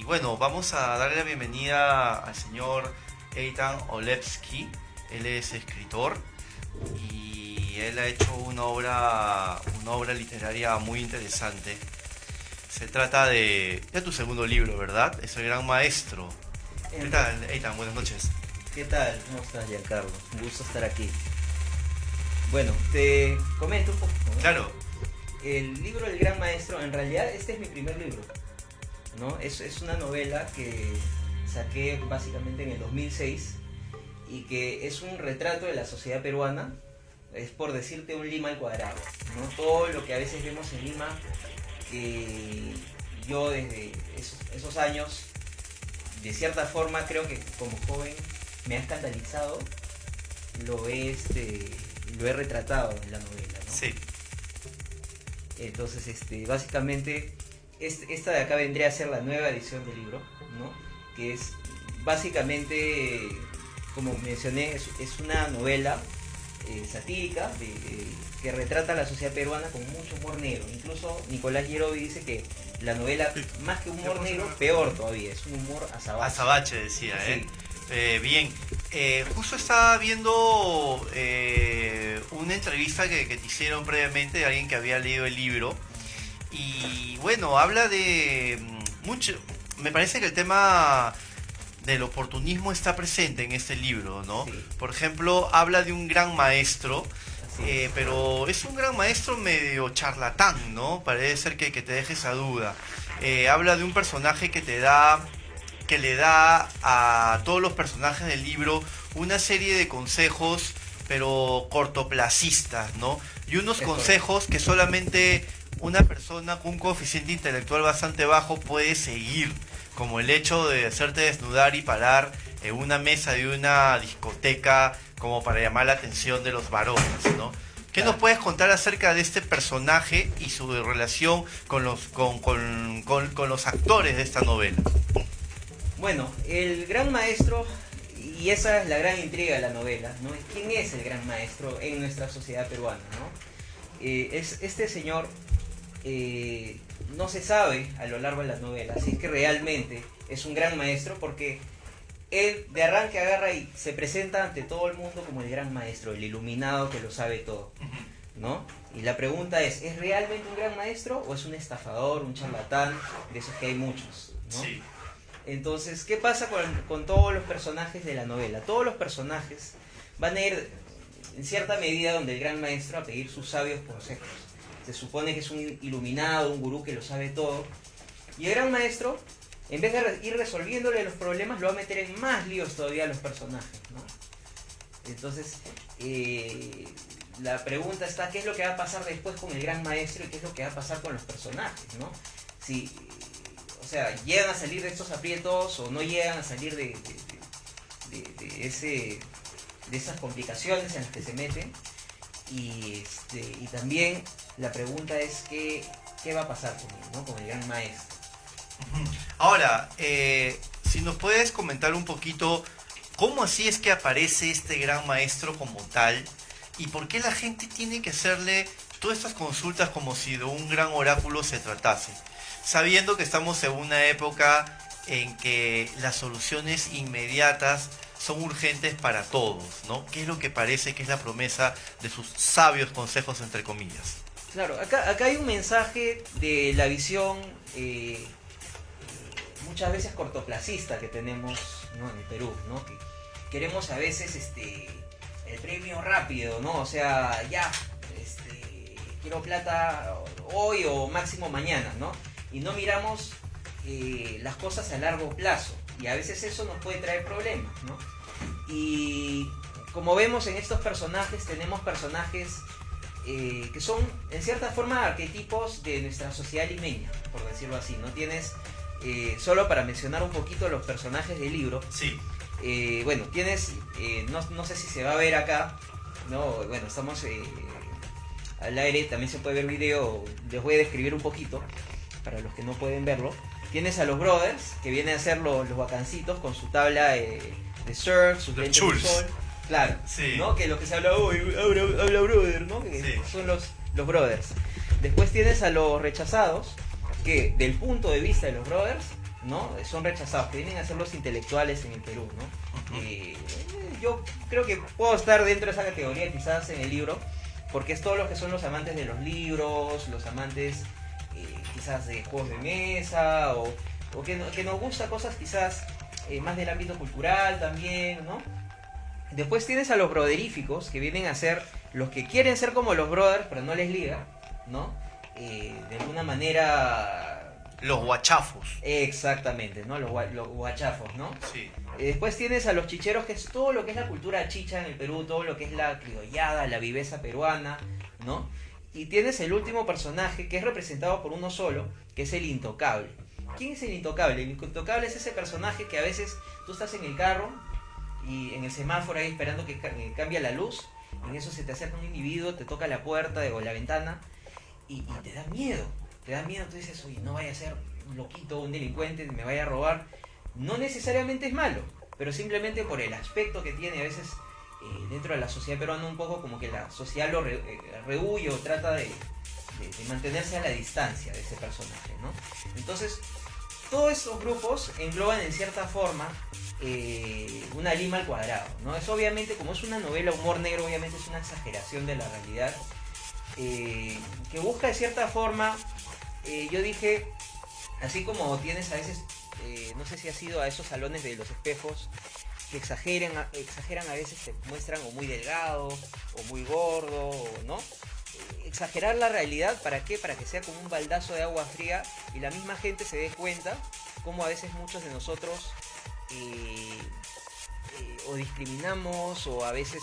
bueno, vamos a darle la bienvenida al señor Eitan Olevsky. Él es escritor y él ha hecho una obra literaria muy interesante. Se trata de tu segundo libro, ¿verdad? Es El Gran Maestro. ¿Qué tal, Eitan? Buenas noches. ¿Qué tal? ¿Cómo estás, Giancarlo? Un gusto estar aquí. Bueno, te comento un poco, ¿no? Claro. El libro El Gran Maestro, en realidad este es mi primer libro, ¿no? Es una novela que saqué básicamente en el 2006 y que es un retrato de la sociedad peruana. Es por decirte un Lima al cuadrado, ¿no? Todo lo que a veces vemos en Lima, que yo desde esos años, de cierta forma, creo que como joven me ha escandalizado, lo he retratado en la novela, ¿no? Sí. Entonces, básicamente, esta de acá vendría a ser la nueva edición del libro, ¿no? Que es básicamente, como mencioné, es una novela satírica que retrata a la sociedad peruana con mucho humor negro. Incluso Nicolás Yerovi dice que la novela, más que humor negro, peor todavía, es un humor azabache. Azabache decía, Sí. Bien, justo estaba viendo una entrevista que te hicieron previamente de alguien que había leído el libro y bueno, habla de mucho, me parece que el tema del oportunismo está presente en este libro, ¿no? Sí. Por ejemplo, habla de un gran maestro, Así es. pero es un gran maestro medio charlatán, ¿no? Parece ser que te deje esa duda. Habla de un personaje que le da a todos los personajes del libro una serie de consejos, pero cortoplacistas, ¿no? Y unos consejos que solamente una persona con un coeficiente intelectual bastante bajo puede seguir, como el hecho de hacerte desnudar y parar en una mesa de una discoteca como para llamar la atención de los varones, ¿no? ¿Qué nos puedes contar acerca de este personaje y su relación con los actores de esta novela? Bueno, el gran maestro, y esa es la gran intriga de la novela, ¿no? ¿Quién es el gran maestro en nuestra sociedad peruana, ¿no? Este señor no se sabe a lo largo de la novela si es que realmente es un gran maestro, porque él de arranque agarra y se presenta ante todo el mundo como el gran maestro, el iluminado que lo sabe todo, ¿no? Y la pregunta ¿es realmente un gran maestro o es un estafador, un charlatán, de esos que hay muchos, ¿no? Sí. Entonces, ¿qué pasa con todos los personajes de la novela? Todos los personajes van a ir en cierta medida donde el gran maestro a pedir sus sabios consejos. Se supone que es un iluminado, un gurú que lo sabe todo. Y el gran maestro, en vez de ir resolviéndole los problemas, lo va a meter en más líos todavía a los personajes, ¿no? Entonces, la pregunta está, ¿qué es lo que va a pasar después con el gran maestro y qué es lo que va a pasar con los personajes, ¿no? O sea, ¿llegan a salir de estos aprietos o no llegan a salir de esas complicaciones en las que se meten? Y también la pregunta es ¿qué va a pasar con él, ¿no? Con el gran maestro? Ahora, si nos puedes comentar un poquito cómo así es que aparece este gran maestro como tal y por qué la gente tiene que hacerle todas estas consultas como si de un gran oráculo se tratase, sabiendo que estamos en una época en que las soluciones inmediatas son urgentes para todos, ¿no? ¿Qué es lo que parece que es la promesa de sus sabios consejos, entre comillas? Claro, acá hay un mensaje de la visión muchas veces cortoplacista que tenemos, ¿no? En el Perú, ¿no? Que queremos a veces el premio rápido, ¿no? O sea, ya, quiero plata hoy o máximo mañana, ¿no? Y no miramos las cosas a largo plazo, y a veces eso nos puede traer problemas, ¿no? Y como vemos en estos personajes, tenemos personajes que son en cierta forma arquetipos de nuestra sociedad limeña, por decirlo así, ¿no? Tienes, solo para mencionar un poquito los personajes del libro, Sí. Bueno, tienes, no sé si se va a ver acá, ¿no? Bueno, estamos al aire, también se puede ver video, les voy a describir un poquito para los que no pueden verlo. Tienes a los brothers, que vienen a ser los bacancitos con su tabla de surf, sus lentes de sol. Claro, Sí. ¿no? Que lo que se habla hoy, habla brother, ¿no? Que Sí. son los brothers. Después tienes a los rechazados, que del punto de vista de los brothers, ¿no? Son rechazados, que vienen a ser los intelectuales en el Perú, ¿no? Yo creo que puedo estar dentro de esa categoría quizás en el libro, porque es todos los que son los amantes de los libros, los amantes quizás de juegos de mesa, o que nos gusta cosas quizás más del ámbito cultural también, ¿no? Después tienes a los broderíficos, que vienen a ser los que quieren ser como los brothers, pero no les liga, ¿no? De alguna manera... Los guachafos. Exactamente, ¿no? Los guachafos, ¿no? Sí. Después tienes a los chicheros, que es todo lo que es la cultura chicha en el Perú, todo lo que es la criollada, la viveza peruana, ¿no? Y tienes el último personaje, que es representado por uno solo, que es el intocable. ¿Quién es el intocable? El intocable es ese personaje que a veces tú estás en el carro y en el semáforo ahí esperando que cambie la luz, y en eso se te acerca un individuo, te toca la puerta o la ventana y te da miedo. Te da miedo, tú dices, oye, no vaya a ser un loquito, un delincuente, me vaya a robar. No necesariamente es malo, pero simplemente por el aspecto que tiene a veces dentro de la sociedad peruana, un poco como que la sociedad lo rehuye o trata de mantenerse a la distancia de ese personaje, ¿no? Entonces, todos estos grupos engloban en cierta forma una Lima al cuadrado, ¿no? Es obviamente, como es una novela humor negro, obviamente es una exageración de la realidad, que busca de cierta forma, yo dije, así como tienes a veces, no sé si has ido a esos salones de los espejos, que exageran a veces, te muestran o muy delgado, o muy gordo, ¿no? Exagerar la realidad, ¿para qué? Para que sea como un baldazo de agua fría y la misma gente se dé cuenta cómo a veces muchos de nosotros o discriminamos, o a veces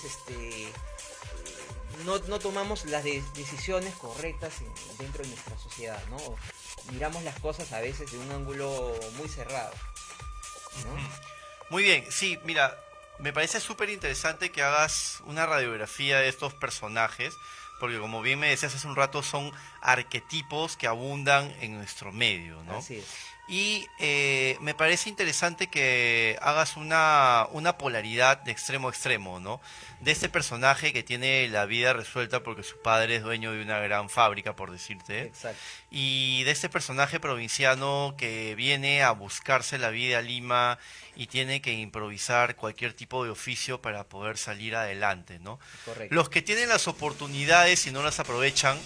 no tomamos las decisiones correctas dentro de nuestra sociedad, ¿no? Miramos las cosas a veces de un ángulo muy cerrado, ¿no? Muy bien, sí, mira, me parece súper interesante que hagas una radiografía de estos personajes, porque como bien me decías hace un rato, son arquetipos que abundan en nuestro medio, ¿no? Así es. Y me parece interesante que hagas una polaridad de extremo a extremo, ¿no? De este personaje que tiene la vida resuelta porque su padre es dueño de una gran fábrica, por decirte, Exacto. y de este personaje provinciano que viene a buscarse la vida a Lima y tiene que improvisar cualquier tipo de oficio para poder salir adelante, ¿no? Correcto. Los que tienen las oportunidades y no las aprovechan,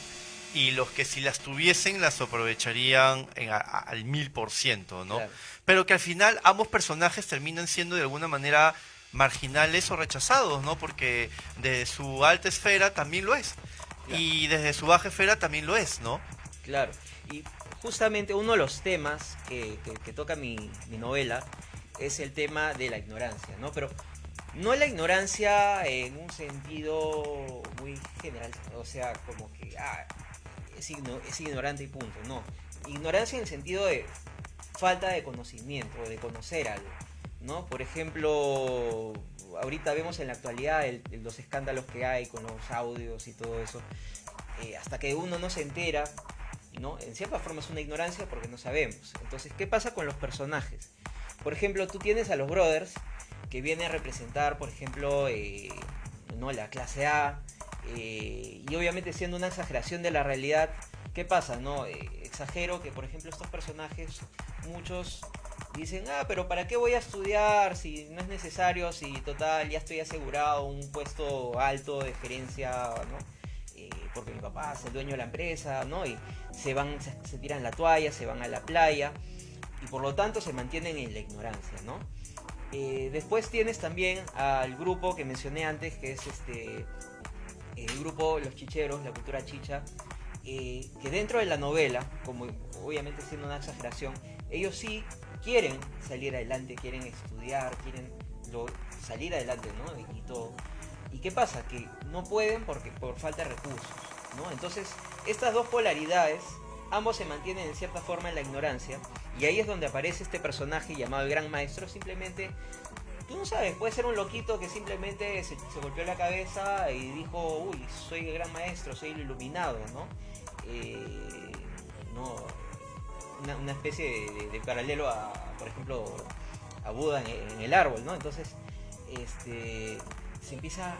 y los que si las tuviesen las aprovecharían al 1000%, ¿no? Claro. Pero que al final ambos personajes terminan siendo de alguna manera marginales o rechazados, ¿no? Porque desde su alta esfera también lo es. Claro. Y desde su baja esfera también lo es, ¿no? Claro, y justamente uno de los temas que toca mi novela es el tema de la ignorancia, ¿no? Pero no la ignorancia en un sentido muy general, o sea, como que es ignorante y punto, no. Ignorancia en el sentido de falta de conocimiento, o de conocer algo, ¿no? Por ejemplo, ahorita vemos en la actualidad los escándalos que hay con los audios y todo eso, hasta que uno no se entera, ¿no? En cierta forma es una ignorancia porque no sabemos. Entonces, ¿qué pasa con los personajes? Por ejemplo, tú tienes a los brothers que vienen a representar, por ejemplo, ¿no? La clase A, y obviamente siendo una exageración de la realidad. ¿Qué pasa? ¿No? Exagero que, por ejemplo, estos personajes, muchos dicen, pero ¿para qué voy a estudiar si no es necesario, si total ya estoy asegurado un puesto alto de gerencia, ¿no? Porque mi papá es el dueño de la empresa, ¿no? Y se tiran la toalla, se van a la playa, y por lo tanto se mantienen en la ignorancia, ¿no? Después tienes también al grupo que mencioné antes, que es el grupo Los Chicheros, la cultura chicha, que dentro de la novela, como obviamente siendo una exageración, ellos sí quieren salir adelante, quieren estudiar, quieren salir adelante, ¿no? Y todo. ¿Y qué pasa? Que no pueden porque por falta de recursos, ¿no? Entonces, estas dos polaridades, ambos se mantienen en cierta forma en la ignorancia, y ahí es donde aparece este personaje llamado el Gran Maestro. Simplemente, tú no sabes, puede ser un loquito que simplemente se golpeó la cabeza y dijo, uy, soy el Gran Maestro, soy el iluminado, ¿no? No, una especie de paralelo a, por ejemplo, a Buda en el árbol, ¿no? Entonces, se empieza a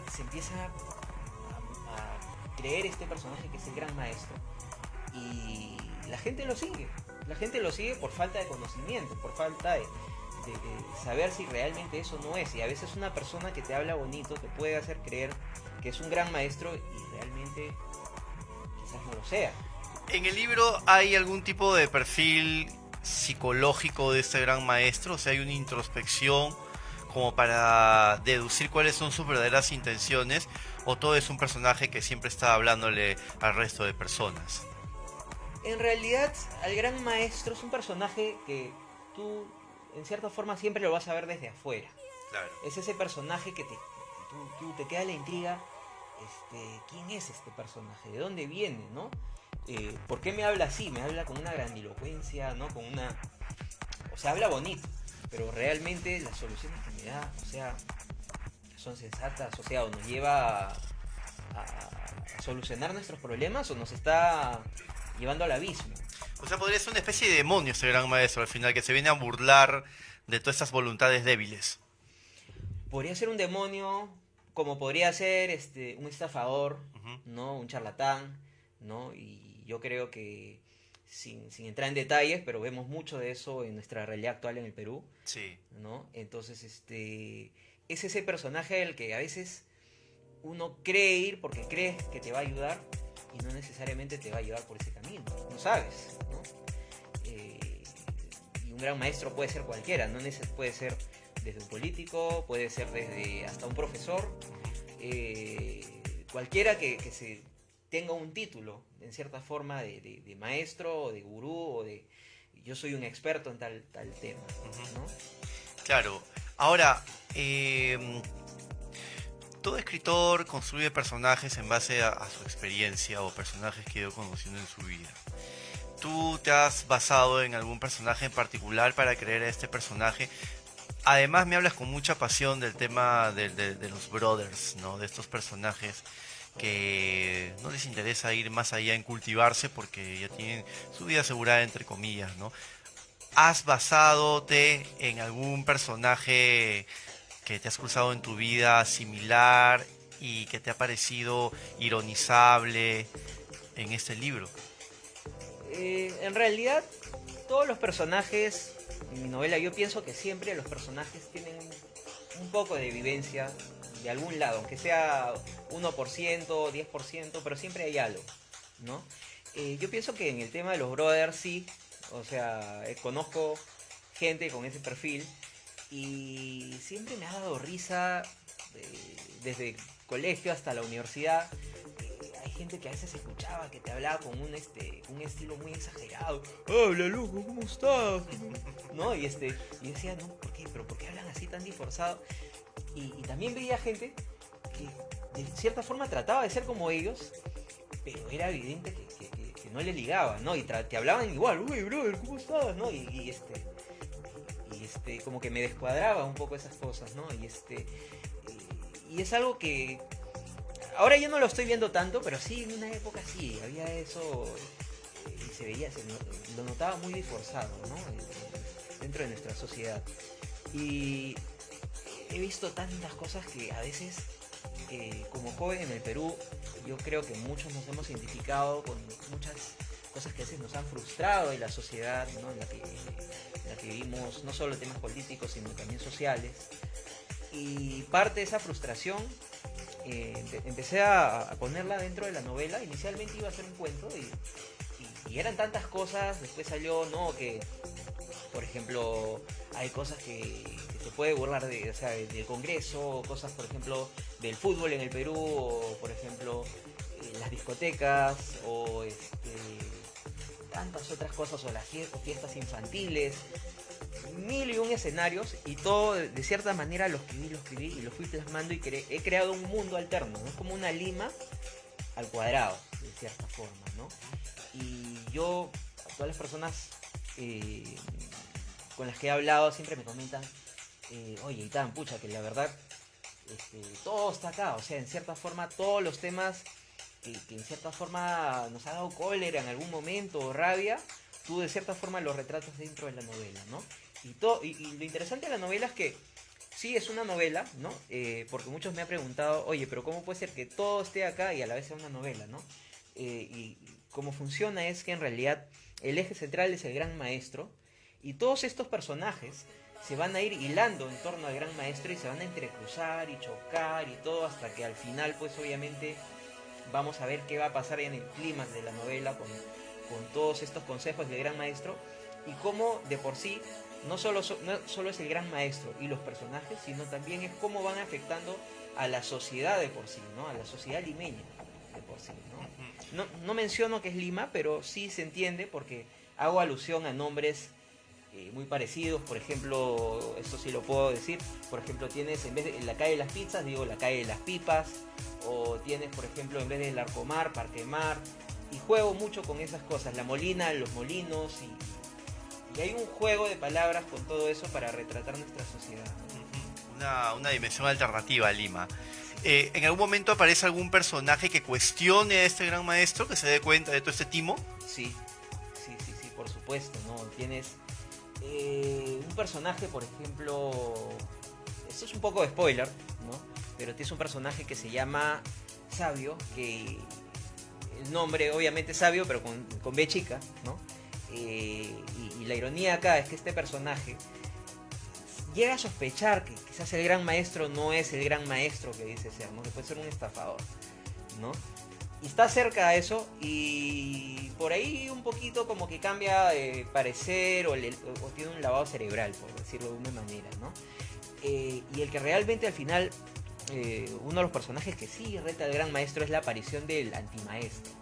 creer este personaje que es el Gran Maestro, y la gente lo sigue, La gente lo sigue por falta de conocimiento, por falta de saber si realmente eso no es. Y a veces una persona que te habla bonito te puede hacer creer que es un gran maestro y realmente quizás no lo sea. ¿En el libro hay algún tipo de perfil psicológico de este gran maestro? O sea, hay una introspección como para deducir cuáles son sus verdaderas intenciones, o todo es un personaje que siempre está hablándole al resto de personas. En realidad, al gran maestro es un personaje que tú, en cierta forma, siempre lo vas a ver desde afuera. Claro. Es ese personaje que tú te queda la intriga, ¿quién es este personaje? ¿De dónde viene, no? ¿Por qué me habla así? Me habla con una grandilocuencia, ¿no? Con una... O sea, habla bonito, pero realmente las soluciones que me da, o sea, son sensatas, o sea, o nos lleva a solucionar nuestros problemas o nos está llevando al abismo. O sea, podría ser una especie de demonio este gran maestro al final, que se viene a burlar de todas estas voluntades débiles. Podría ser un demonio, como podría ser un estafador, Ujú. ¿no? Un charlatán, ¿no? Y yo creo que, sin entrar en detalles, pero vemos mucho de eso en nuestra realidad actual en el Perú, Sí. ¿no? Entonces, es ese personaje al que a veces uno cree ir porque crees que te va a ayudar y no necesariamente te va a llevar por ese camino, no sabes, ¿no? Eh, y un gran maestro puede ser cualquiera, no puede ser desde un político, puede ser desde hasta un profesor, cualquiera que se tenga un título, en cierta forma, de maestro, o de gurú, o de yo soy un experto en tal tema, Ujú. ¿no? Claro. Ahora, eh, todo escritor construye personajes en base a su experiencia o personajes que ha ido conociendo en su vida. ¿Tú te has basado en algún personaje en particular para creer a este personaje? Además me hablas con mucha pasión del tema de los brothers, ¿no? De estos personajes que no les interesa ir más allá en cultivarse porque ya tienen su vida asegurada entre comillas, ¿no? ¿Has basadote en algún personaje que te has cruzado en tu vida similar y que te ha parecido ironizable en este libro? En realidad, todos los personajes en mi novela, yo pienso que siempre los personajes tienen un poco de vivencia de algún lado, aunque sea 1%, 10%, pero siempre hay algo, ¿no? Yo pienso que en el tema de los brothers sí, o sea, conozco gente con ese perfil y siempre me ha dado risa desde colegio hasta la universidad. Hay gente que a veces escuchaba que te hablaba con un estilo muy exagerado. Habla, loco, ¿cómo estás? ¿No? Y decía, no, ¿por qué? ¿Pero por qué hablan así tan disforzado? Y también veía gente que de cierta forma trataba de ser como ellos, pero era evidente que no le ligaba, ¿no? Y te hablaban igual, uy, brother, ¿cómo estás? ¿No? Como que me descuadraba un poco esas cosas, ¿no? Y es algo que ahora yo no lo estoy viendo tanto, pero sí, en una época sí, había eso y se veía, lo notaba muy disforzado, ¿no? Dentro de nuestra sociedad. Y he visto tantas cosas que a veces, como joven en el Perú, yo creo que muchos nos hemos identificado con muchas cosas que a veces nos han frustrado en la sociedad, ¿no? en la que vivimos, no solo temas políticos, sino también sociales. Y parte de esa frustración empecé a ponerla dentro de la novela. Inicialmente iba a ser un cuento y eran tantas cosas. Después salió, ¿no? Que, por ejemplo, hay cosas que se puede burlar o sea, del Congreso, cosas, por ejemplo, del fútbol en el Perú, o, por ejemplo, las discotecas, o tantas otras cosas, o las fiestas infantiles, mil y un escenarios, y todo de cierta manera lo escribí y lo fui plasmando y he creado un mundo alterno, ¿no? Es como una Lima al cuadrado, de cierta forma, ¿no? Y yo, a todas las personas eh, con las que he hablado siempre me comentan, oye, y tan, pucha, que la verdad todo está acá, o sea, en cierta forma todos los temas que en cierta forma nos ha dado cólera en algún momento o rabia, tú de cierta forma los retratas dentro de la novela, ¿no? Y lo interesante de la novela es que sí es una novela, ¿no? Porque muchos me han preguntado, oye, pero ¿cómo puede ser que todo esté acá y a la vez sea una novela, ¿no? Y cómo funciona es que en realidad el eje central es el gran maestro, y todos estos personajes se van a ir hilando en torno al gran maestro y se van a entrecruzar y chocar y todo hasta que al final pues obviamente vamos a ver qué va a pasar en el clímax de la novela con todos estos consejos del gran maestro y cómo de por sí no solo es el gran maestro y los personajes, sino también es cómo van afectando a la sociedad de por sí, ¿no? A la sociedad limeña de por sí, ¿no? No menciono que es Lima, pero sí se entiende porque hago alusión a nombres muy parecidos. Por ejemplo, esto sí lo puedo decir, por ejemplo tienes en vez de la calle de las pizzas, digo la calle de las pipas, o tienes por ejemplo en vez del Arcomar, Parque Mar, y juego mucho con esas cosas, la Molina, los molinos, y hay un juego de palabras con todo eso para retratar nuestra sociedad. Una dimensión alternativa a Lima. ¿En algún momento aparece algún personaje que cuestione a este gran maestro, que se dé cuenta de todo este timo? Sí, por supuesto, ¿no? Tienes un personaje, por ejemplo, esto es un poco de spoiler, ¿no? Pero tienes un personaje que se llama Sabio, que el nombre obviamente es Sabio, pero con B chica, ¿no? Y la ironía acá es que este personaje llega a sospechar que quizás el gran maestro no es el gran maestro que dice ser, ¿no? Que puede ser un estafador, ¿no? Y está cerca a eso y por ahí un poquito como que cambia de parecer o tiene un lavado cerebral, por decirlo de una manera, ¿no? Y el que realmente al final, uno de los personajes que sí reta al gran maestro es la aparición del antimaestro,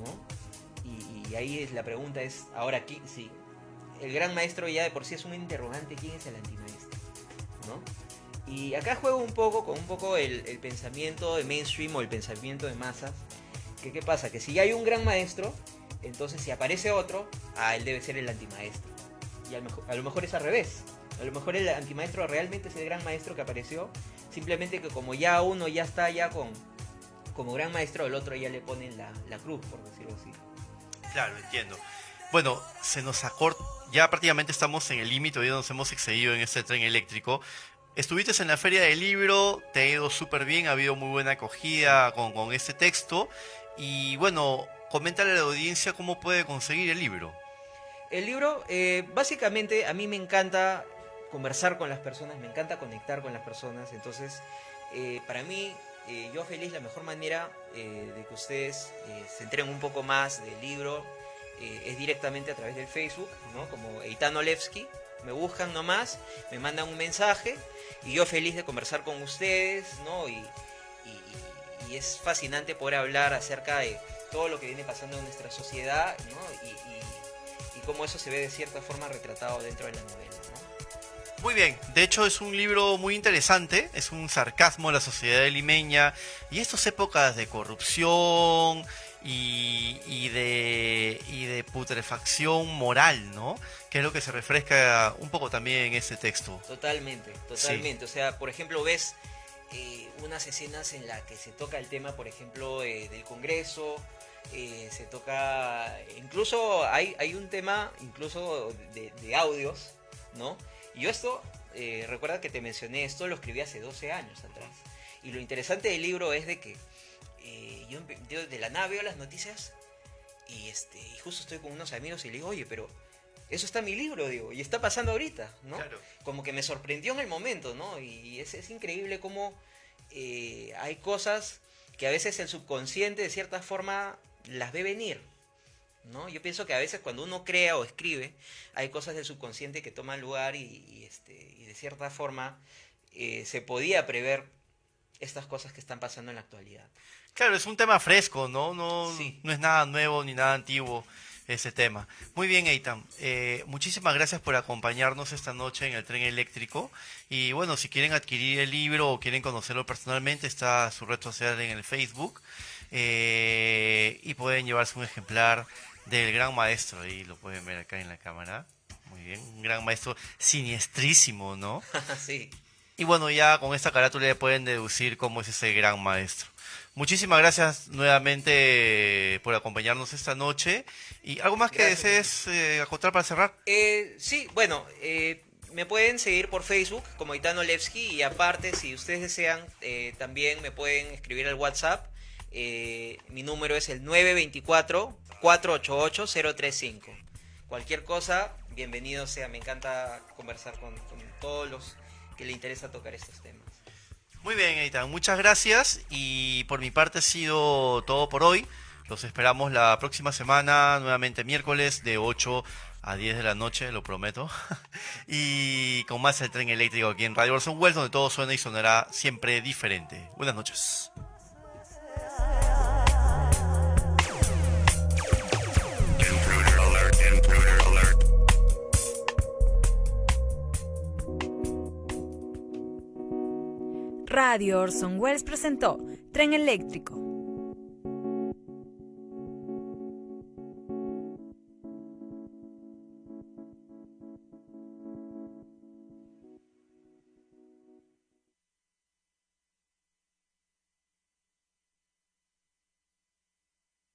¿no? Y ahí la pregunta es, ahora aquí, sí, el gran maestro ya de por sí es un interrogante, ¿quién es el antimaestro? ¿No? Y acá juego un poco con el pensamiento de mainstream o el pensamiento de masas. ¿Qué pasa? Que si ya hay un gran maestro, entonces si aparece otro, él debe ser el antimaestro. Y a lo mejor es al revés. A lo mejor el antimaestro realmente es el gran maestro que apareció. Simplemente que como ya uno ya está ya como gran maestro, al otro ya le ponen la cruz, por decirlo así. Claro, entiendo. Bueno, se nos acorta, ya prácticamente estamos en el límite, hoy nos hemos excedido en este tren eléctrico. Estuviste en la feria del libro, te ha ido súper bien, ha habido muy buena acogida con este texto. Y bueno, coméntale a la audiencia cómo puede conseguir el libro. El libro, básicamente, a mí me encanta conversar con las personas, me encanta conectar con las personas. Entonces, para mí, yo feliz, la mejor manera de que ustedes se enteren un poco más del libro es directamente a través del Facebook, ¿no? Como Eitan Olevsky. Me buscan nomás, me mandan un mensaje y yo feliz de conversar con ustedes, ¿no? Y es fascinante poder hablar acerca de todo lo que viene pasando en nuestra sociedad, ¿no? Y cómo eso se ve de cierta forma retratado dentro de la novela, ¿no? Muy bien, de hecho es un libro muy interesante, es un sarcasmo a la sociedad limeña y estas épocas de corrupción y de putrefacción moral, ¿no? Que es lo que se refresca un poco también en este texto. Totalmente. Sí. O sea, por ejemplo, ves unas escenas en las que se toca el tema, por ejemplo, del Congreso, se toca, incluso hay un tema incluso de audios, ¿no? Y yo esto, recuerda que te mencioné, esto lo escribí hace 12 años atrás. Y lo interesante del libro es de que yo de la nada veo las noticias y justo estoy con unos amigos y le digo, oye, pero eso está en mi libro, digo, y está pasando ahorita, ¿no? Claro. Como que me sorprendió en el momento, ¿no? Y es increíble cómo hay cosas que a veces el subconsciente de cierta forma las ve venir, ¿no? Yo pienso que a veces cuando uno crea o escribe, hay cosas del subconsciente que toman lugar y de cierta forma se podía prever estas cosas que están pasando en la actualidad. Claro, es un tema fresco, ¿no? Sí. No es nada nuevo ni nada antiguo ese tema. Muy bien, Eitan. Muchísimas gracias por acompañarnos esta noche en el tren eléctrico. Y bueno, si quieren adquirir el libro o quieren conocerlo personalmente, está su red social en el Facebook. Y pueden llevarse un ejemplar del gran maestro. Ahí lo pueden ver acá en la cámara. Muy bien, un gran maestro siniestrísimo, ¿no? Sí. Y bueno, ya con esta carátula ya pueden deducir cómo es ese gran maestro. Muchísimas gracias nuevamente por acompañarnos esta noche. ¿Y algo más que desees acotar para cerrar? Sí, bueno, me pueden seguir por Facebook como Eitan Olevsky y aparte, si ustedes desean, también me pueden escribir al WhatsApp Mi número es el 924-488-035. Cualquier cosa, bienvenido sea. Me encanta conversar con todos los que le interesa tocar estos temas. Muy bien, Eitan, muchas gracias y por mi parte ha sido todo por hoy. Los esperamos la próxima semana, nuevamente miércoles de 8 a 10 de la noche, lo prometo. Y con más el tren eléctrico aquí en Radio Orson Welles, donde todo suena y sonará siempre diferente. Buenas noches. Radio Orson Welles presentó Tren Eléctrico,